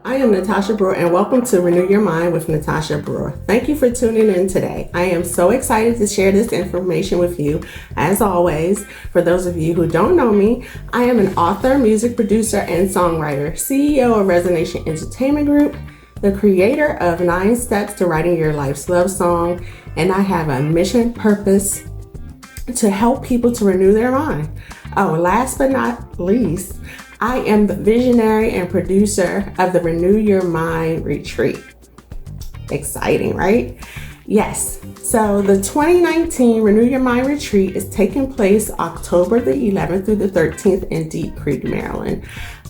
I am Natashia Brewer, and welcome to Renew Your Mind with Natashia Brewer. Thank you for tuning in today. I am so excited to share this information with you. As always, for those of you who don't know me, I am an author, music producer, and songwriter, CEO of Resonation Entertainment Group, the creator of 9 Steps to Writing Your Life's Love Song, and I have a mission purpose to help people to renew their mind. Oh, last but not least, I am the visionary and producer of the Renew Your Mind retreat. Exciting, right? Yes. So the 2019 Renew Your Mind retreat is taking place October the 11th through the 13th in Deep Creek, Maryland.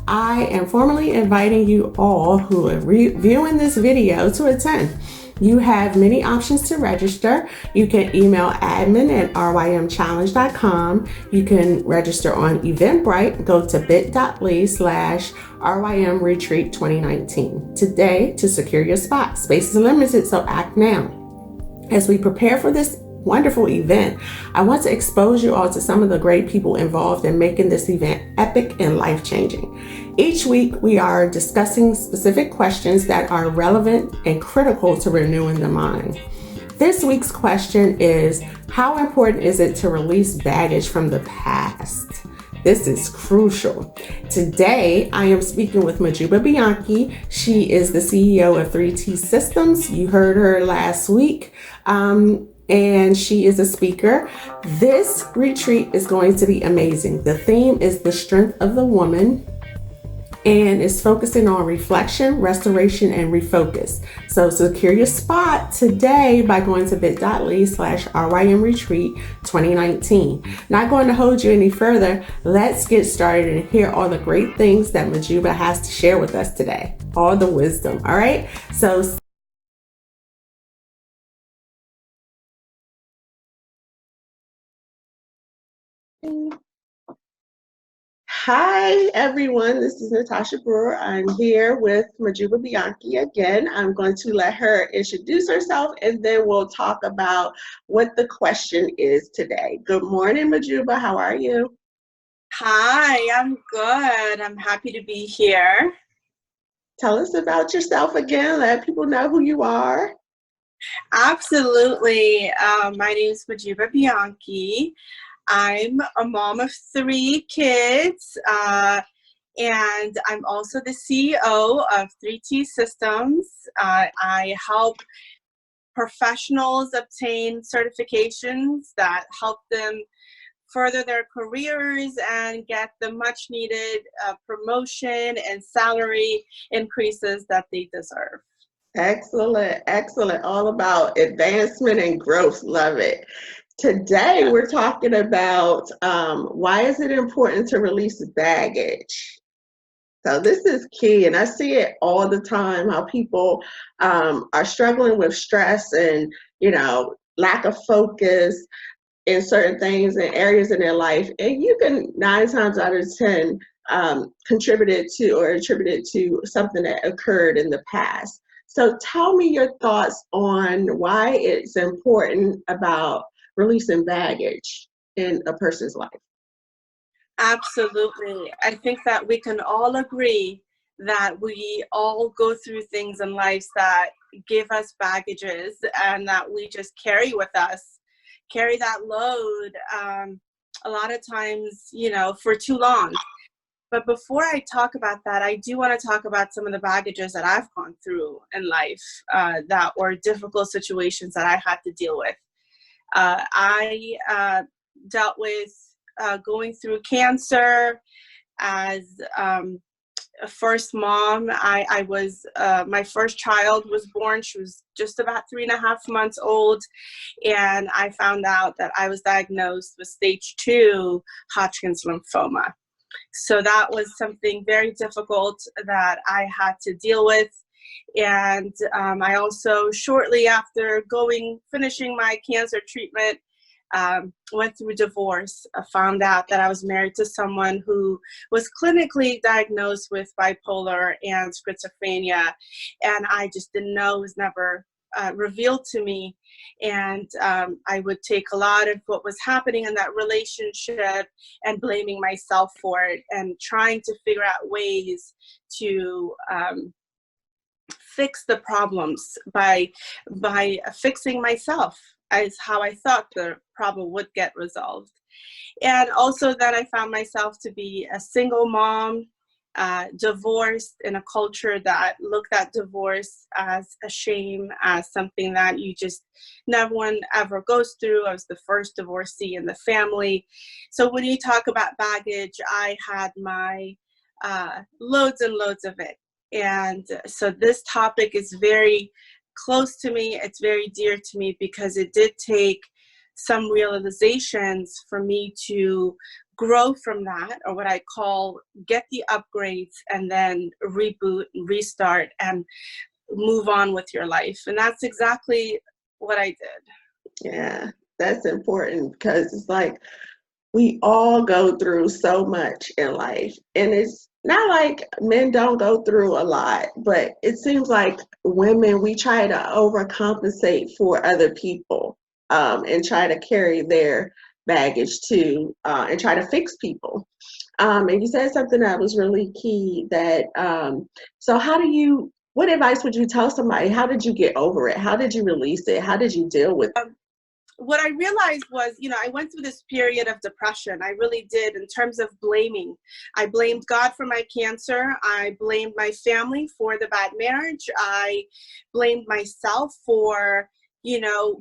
I am formally inviting you all who are viewing this video to attend. You have many options to register. You can email admin@rymchallenge.com. You can register on Eventbrite. Go to bit.ly/rymretreat 2019 today to secure your spot. Space is limited, so act now. As we prepare for this wonderful event, I want to expose you all to some of the great people involved in making this event epic and life-changing. Each week, we are discussing specific questions that are relevant and critical to renewing the mind. This week's question is, how important is it to release baggage from the past? This is crucial. Today, I am speaking with Mahjooba Bianchi. She is the CEO of 3T Systems. You heard her last week. And she is a speaker. This retreat is going to be amazing. The theme is the strength of the woman, and it's focusing on reflection, restoration, and refocus. So secure your spot today by going to bit.ly/rymretreat 2019. Not going to hold you any further. Let's get started and hear all the great things that Mahjooba has to share with us today. All the wisdom, all right? So hi, everyone. This is Natashia Brewer. I'm here with Mahjooba Bianchi again. I'm going to let her introduce herself, and then we'll talk about what the question is today. Good morning, Mahjooba. How are you? Hi, I'm good. I'm happy to be here. Tell us about yourself again. Let people know who you are. Absolutely. My name is Mahjooba Bianchi. I'm a mom of 3 kids, and I'm also the CEO of 3T Systems. I help professionals obtain certifications that help them further their careers and get the much needed promotion and salary increases that they deserve. Excellent, excellent. All about advancement and growth. Love it. Today, we're talking about why is it important to release baggage? So this is key, and I see it all the time, how people are struggling with stress and, lack of focus in certain things and areas in their life. And you can 9 times out of 10 contribute it to or attribute it to something that occurred in the past. So tell me your thoughts on why it's important about releasing baggage in a person's life. Absolutely. I think that we can all agree that we all go through things in life that give us baggages and that we just carry with us, carry that load a lot of times, for too long. But before I talk about that, I do want to talk about some of the baggages that I've gone through in life that were difficult situations that I had to deal with. I dealt with going through cancer as a first mom. I was my first child was born. She was just about 3.5 months old, and I found out that I was diagnosed with stage 2 Hodgkin's lymphoma. So that was something very difficult that I had to deal with. And I also, shortly after finishing my cancer treatment, went through divorce. I found out that I was married to someone who was clinically diagnosed with bipolar and schizophrenia, and I just didn't know. It was never revealed to me. And I would take a lot of what was happening in that relationship and blaming myself for it and trying to figure out ways to fix the problems by fixing myself, as how I thought the problem would get resolved. And also that I found myself to be a single mom, divorced in a culture that looked at divorce as a shame, as something that no one ever goes through. I was the first divorcee in the family. So when you talk about baggage, I had my loads and loads of it. And so this topic is very close to me. It's very dear to me because it did take some realizations for me to grow from that, or what I call get the upgrades and then reboot and restart and move on with your life. And that's exactly what I did. Yeah, that's important because it's like we all go through so much in life. And it's not like men don't go through a lot, but it seems like women, we try to overcompensate for other people, and try to carry their baggage too, and try to fix people. And you said something that was really key that, so what advice would you tell somebody? How did you get over it? How did you release it? How did you deal with it? What I realized was, I went through this period of depression. I really did, in terms of blaming. I blamed God for my cancer. I blamed my family for the bad marriage. I blamed myself for,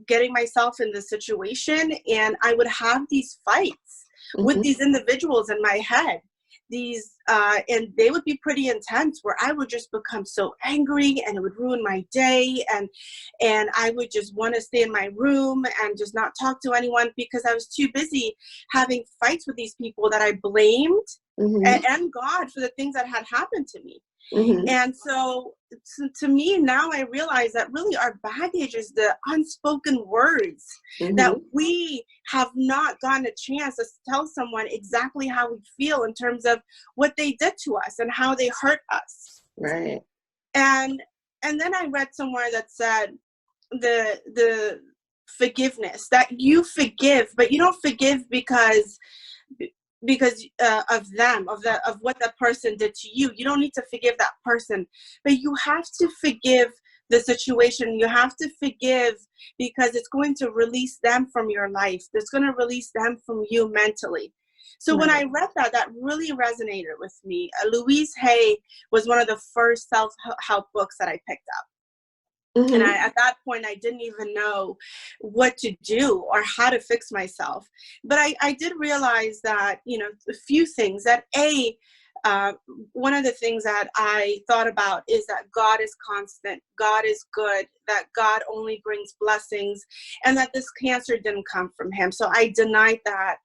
getting myself in this situation. And I would have these fights with these individuals in my head. And they would be pretty intense, where I would just become so angry and it would ruin my day. And I would just want to stay in my room and just not talk to anyone because I was too busy having fights with these people that I blamed and God for the things that had happened to me. And so to me now, I realize that really our baggage is the unspoken words that we have not gotten a chance to tell someone exactly how we feel in terms of what they did to us and how they hurt us. Right. And then I read somewhere that said the forgiveness, that you forgive, but you don't forgive because of them, of what that person did to you. You don't need to forgive that person, but you have to forgive the situation. You have to forgive because it's going to release them from your life. It's going to release them from you mentally. So when I read that really resonated with me. Louise Hay was one of the first self-help books that I picked up. And at that point, I didn't even know what to do or how to fix myself. But I did realize that, a few things. That one of the things that I thought about is that God is constant, God is good, that God only brings blessings, and that this cancer didn't come from him. So I denied that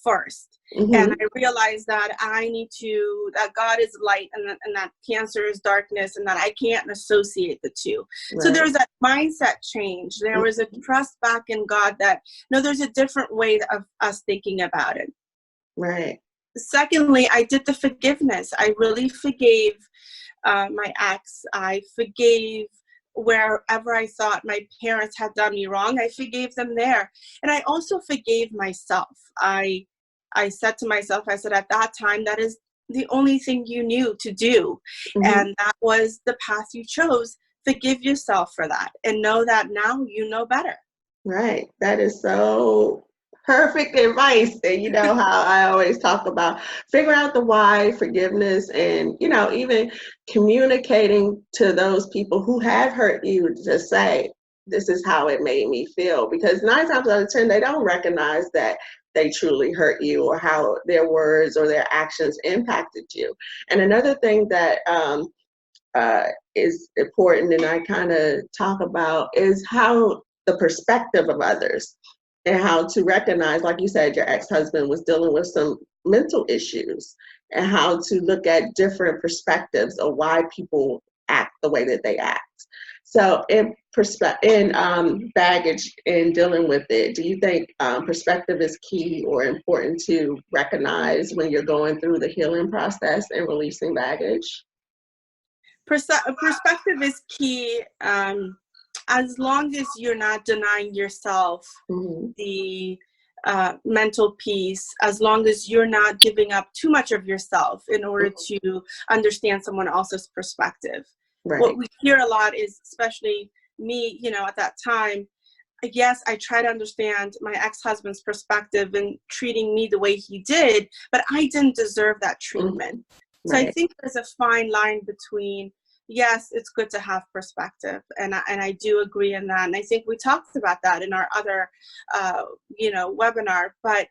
first. And I realized that that God is light and that cancer is darkness, and that I can't associate the two. Right. So there was that mindset change. There was a trust back in God that, no, there's a different way of us thinking about it. Right. Secondly, I did the forgiveness. I really forgave my ex. I forgave wherever I thought my parents had done me wrong. I forgave them there. And I also forgave myself. I said to myself, I said, at that time, that is the only thing you knew to do. And that was the path you chose. Forgive yourself for that and know that now you know better. Right. That is so perfect advice. And you know how I always talk about figure out the why, forgiveness, and, even communicating to those people who have hurt you to say, this is how it made me feel. Because 9 times out of 10, they don't recognize that they truly hurt you or how their words or their actions impacted you. And another thing that is important, and I kind of talk about, is how the perspective of others, and how to recognize, like you said, your ex-husband was dealing with some mental issues, and how to look at different perspectives of why people act the way that they act. So in baggage, in dealing with it, do you think perspective is key or important to recognize when you're going through the healing process and releasing baggage? Perspective is key, as long as you're not denying yourself the mental peace, as long as you're not giving up too much of yourself in order to understand someone else's perspective. Right. What we hear a lot is, especially me, at that time, yes, I try to understand my ex-husband's perspective in treating me the way he did, but I didn't deserve that treatment. So I Right. think there's a fine line between, yes, it's good to have perspective, and I do agree in that, and I think we talked about that in our other, webinar. But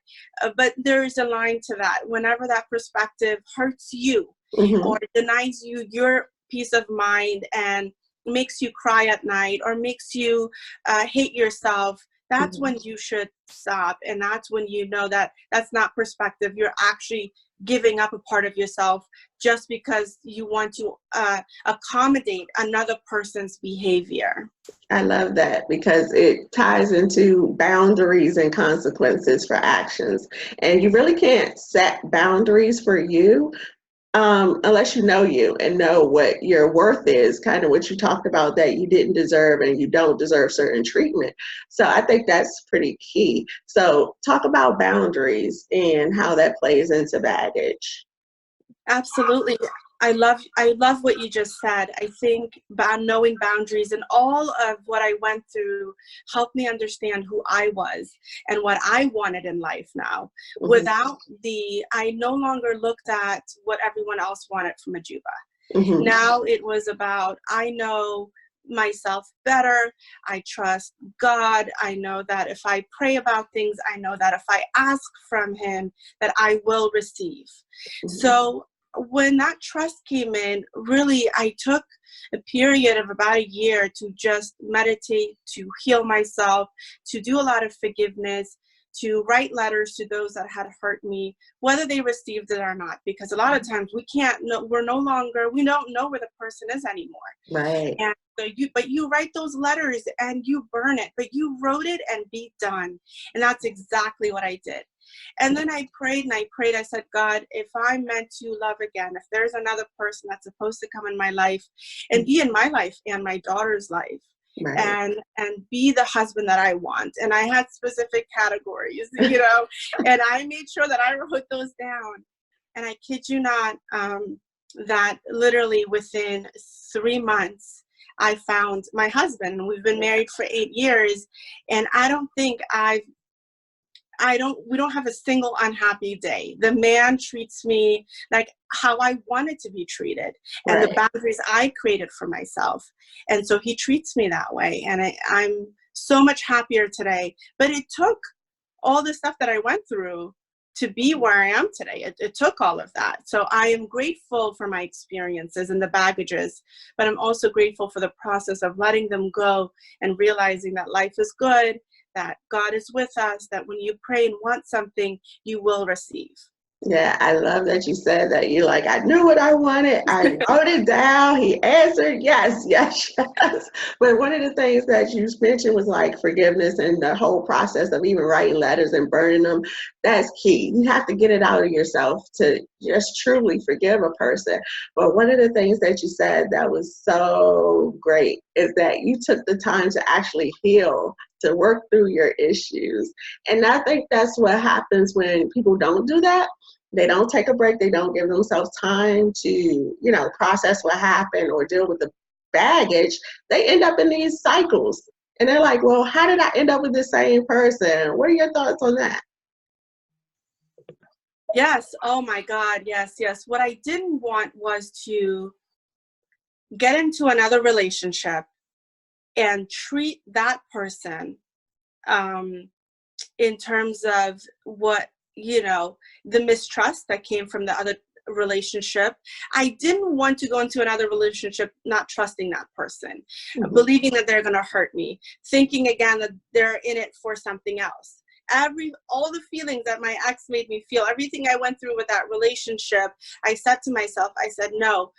there is a line to that. Whenever that perspective hurts you or denies you your peace of mind and makes you cry at night or makes you hate yourself, that's when you should stop. And that's when you know that that's not perspective. You're actually giving up a part of yourself just because you want to accommodate another person's behavior. I love that because it ties into boundaries and consequences for actions. And you really can't set boundaries for you unless you know you and know what your worth is, kind of what you talked about, that you didn't deserve and you don't deserve certain treatment. So I think that's pretty key. So talk about boundaries and how that plays into baggage. Absolutely. I love what you just said. I think knowing boundaries and all of what I went through helped me understand who I was and what I wanted in life now. I no longer looked at what everyone else wanted from Mahjooba. Now it was about, I know myself better. I trust God. I know that if I pray about things, I know that if I ask from him, that I will receive. So when that trust came in, really, I took a period of about a year to just meditate, to heal myself, to do a lot of forgiveness, to write letters to those that had hurt me, whether they received it or not. Because a lot of times we don't know where the person is anymore. Right. And so you write those letters and you burn it, but you wrote it and be done. And that's exactly what I did. And then I prayed and I prayed. I said, God, if I'm meant to love again, if there's another person that's supposed to come in my life and be in my life and my daughter's life, Right. and be the husband that I want. And I had specific categories, and I made sure that I wrote those down. And I kid you not, that literally within 3 months, I found my husband, and we've been married for 8 years. And we don't have a single unhappy day. The man treats me like how I wanted to be treated and the boundaries I created for myself. And so he treats me that way. And I'm so much happier today. But it took all the stuff that I went through to be where I am today. It took all of that. So I am grateful for my experiences and the baggages, but I'm also grateful for the process of letting them go and realizing that life is good, that God is with us, that when you pray and want something, you will receive. Yeah, I love that you said that. You're like, I knew what I wanted. I wrote it down. He answered, yes, yes, yes. But one of the things that you mentioned was like forgiveness and the whole process of even writing letters and burning them. That's key. You have to get it out of yourself to just truly forgive a person. But one of the things that you said that was so great is that you took the time to actually heal, to work through your issues. And I think that's what happens when people don't do that. They don't take a break. They don't give themselves time to, process what happened or deal with the baggage. They end up in these cycles. And they're like, well, how did I end up with the same person? What are your thoughts on that? Yes. Oh my God. Yes. Yes. What I didn't want was to get into another relationship and treat that person in terms of the mistrust that came from the other relationship. I didn't want to go into another relationship not trusting that person, believing that they're going to hurt me, thinking again that they're in it for something else. All the feelings that my ex made me feel, everything I went through with that relationship, I said to myself, I said, no,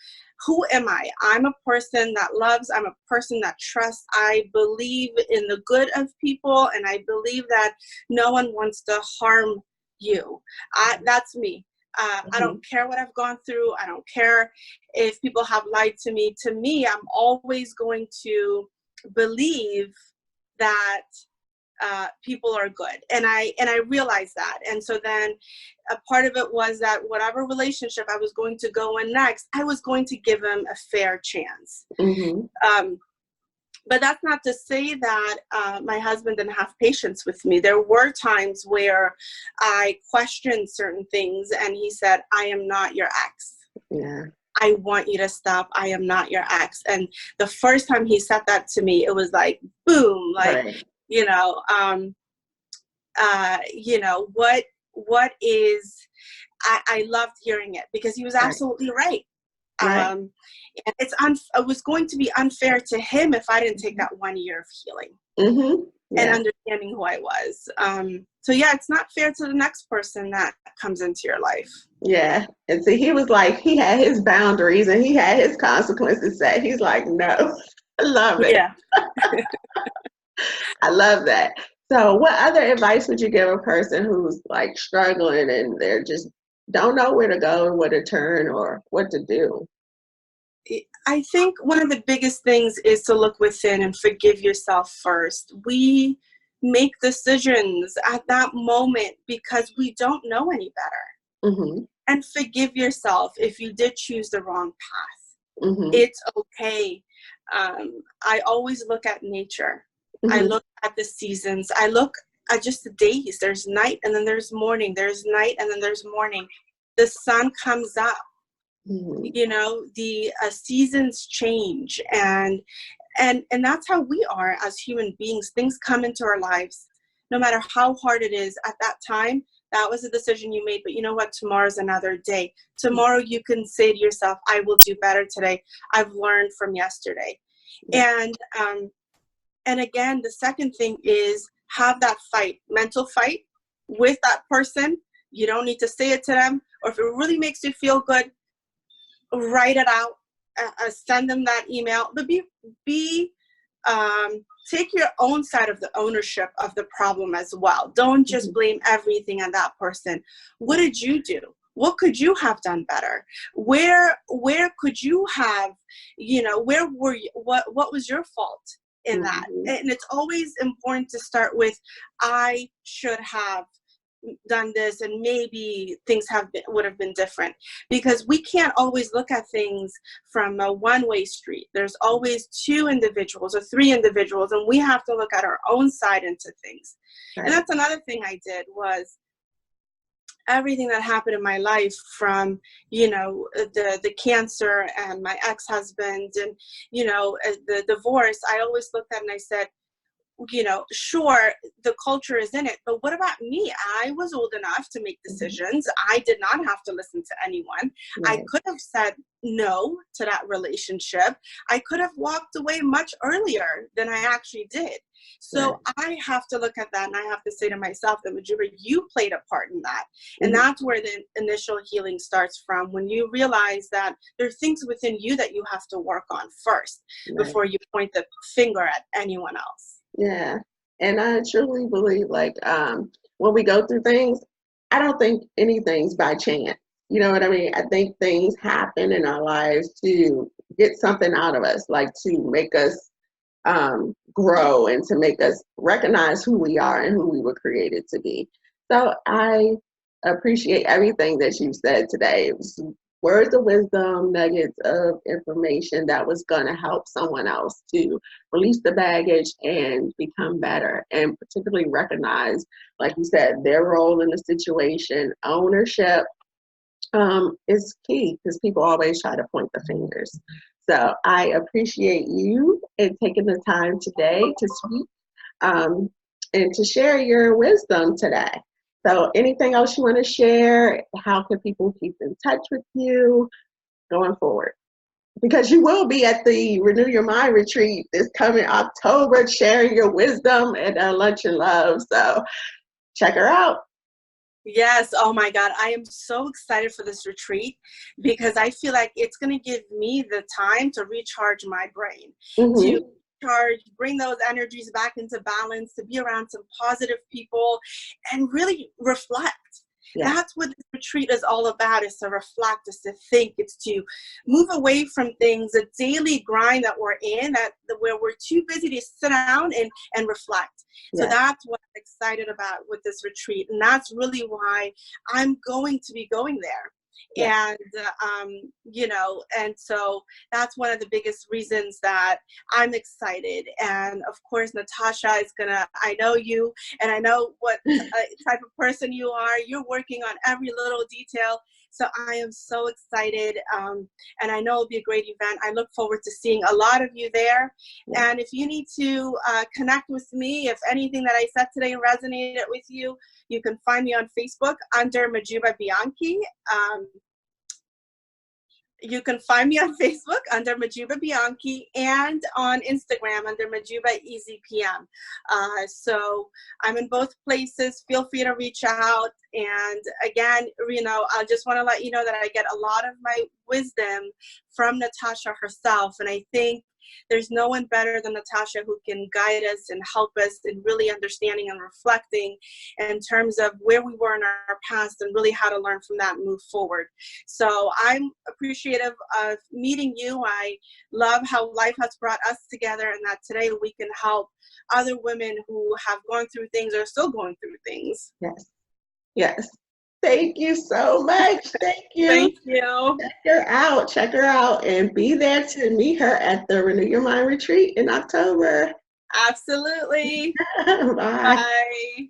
who am I? I'm a person that loves, I'm a person that trusts, I believe in the good of people, and I believe that no one wants to harm you. That's me. I don't care what I've gone through. I don't care if people have lied to me. To me, I'm always going to believe that people are good. And I realized that. And so then a part of it was that whatever relationship I was going to go in next, I was going to give him a fair chance. But that's not to say that my husband didn't have patience with me. There were times where I questioned certain things and he said, I am not your ex. Yeah. I want you to stop. I am not your ex. And the first time he said that to me, it was like, boom, like, Right. you know, what is, I loved hearing it because he was absolutely right. Right. And it was going to be unfair to him if I didn't take that 1 year of healing and understanding who I was. So yeah, it's not fair to the next person that comes into your life. Yeah. And see, he was like, he had his boundaries and he had his consequences set. He's like, no. I love it. Yeah. I love that. So what other advice would you give a person who's like struggling and they're just don't know where to go or where to turn or what to do? I think one of the biggest things is to look within and forgive yourself first. We make decisions at that moment because we don't know any better. And forgive yourself if you did choose the wrong path. It's okay. I always look at nature. I look at the seasons. I look at just the days. There's night and then there's morning. There's night and then there's morning. The sun comes up. You know, the seasons change, and that's how we are as human beings. Things come into our lives, no matter how hard it is at that time. That was a decision you made, but you know what? Tomorrow's another day. Tomorrow you can say to yourself, I will do better today. I've learned from yesterday. And again, the second thing is have that mental fight with that person. You don't need to say it to them, or if it really makes you feel good, write it out, send them that email, but take your own side of the ownership of the problem as well. Don't just blame everything on that person. What did you do? What could you have done better? Where could you have, where were you, what was your fault in that? And it's always important to start with, I should have done this and maybe things would have been different, because we can't always look at things from a one-way street. There's always two individuals or three individuals, and we have to look at our own side into things. And that's another thing I did was everything that happened in my life, from the cancer and my ex-husband and the divorce. I always looked at it and I said, sure, the culture is in it, but what about me? I was old enough to make decisions. I did not have to listen to anyone. I could have said no to that relationship. I could have walked away much earlier than I actually did. So I have to look at that, and I have to say to myself that, Mahjooba, you played a part in that. And that's where the initial healing starts from, when you realize that there are things within you that you have to work on first before you point the finger at anyone else. Yeah. And I truly believe, like, when we go through things, I don't think anything's by chance. You know what I mean? I think things happen in our lives to get something out of us, like to make us grow and to make us recognize who we are and who we were created to be. So I appreciate everything that you said today. It was words of wisdom, nuggets of information that was going to help someone else to release the baggage and become better, and particularly recognize, like you said, their role in the situation. Ownership is key, because people always try to point the fingers. So I appreciate you and taking the time today to speak and to share your wisdom today. So anything else you want to share? How can people keep in touch with you going forward? Because you will be at the Renew Your Mind retreat this coming October, sharing your wisdom at Lunch and Love. So check her out. Yes. Oh my God. I am so excited for this retreat, because I feel like it's going to give me the time to recharge my brain, to bring those energies back into balance, to be around some positive people and really reflect. Yeah. That's what this retreat is all about, is to reflect, is to think, it's to move away from things, the daily grind that we're in, where we're too busy to sit down and reflect. So that's what I'm excited about with this retreat. And that's really why I'm going to be going there. And, and so that's one of the biggest reasons that I'm excited. And of course, Natasha is I know you, and I know what type of person you are. You're working on every little detail. So I am so excited. And I know it'll be a great event. I look forward to seeing a lot of you there. And if you need to connect with me, if anything that I said today resonated with you, you can find me on Facebook under Mahjooba Bianchi. You can find me on Facebook under Mahjooba Bianchi and on Instagram under Mahjooba EasyPM. So I'm in both places. Feel free to reach out. And again, I just want to let you know that I get a lot of my wisdom from Natasha herself. And I think there's no one better than Natasha who can guide us and help us in really understanding and reflecting in terms of where we were in our past and really how to learn from that and move forward. So I'm appreciative of meeting you. I love how life has brought us together, and that today we can help other women who have gone through things or are still going through things. Yes. Thank you so much. Thank you. Thank you. Check her out, and be there to meet her at the Renew Your Mind retreat in October. Absolutely. Bye. Bye.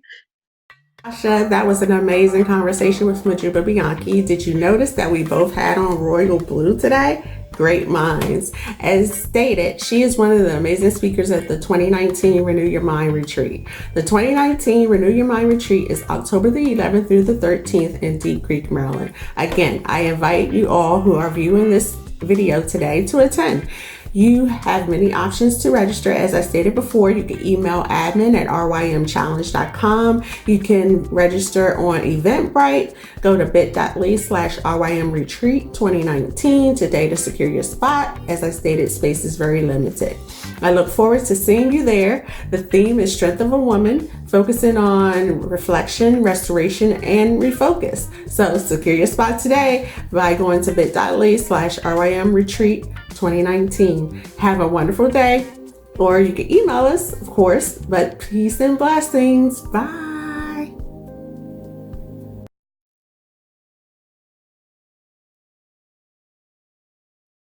Tasha, that was an amazing conversation with Mahjooba Bianchi. Did you notice that we both had on royal blue today? Great minds. As stated, she is one of the amazing speakers at the 2019 Renew Your Mind retreat. The 2019 Renew Your Mind retreat is October the 11th through the 13th in Deep Creek, Maryland. Again, I invite you all who are viewing this video today to attend. You have many options to register. As I stated before, you can email admin@rymchallenge.com. You can register on Eventbrite. Go to bit.ly/rymretreat 2019 today to secure your spot. As I stated, space is very limited. I look forward to seeing you there. The theme is Strength of a Woman, focusing on reflection, restoration, and refocus. So secure your spot today by going to bit.ly/rymretreat 2019. Have a wonderful day, or you can email us, of course, but peace and blessings. Bye.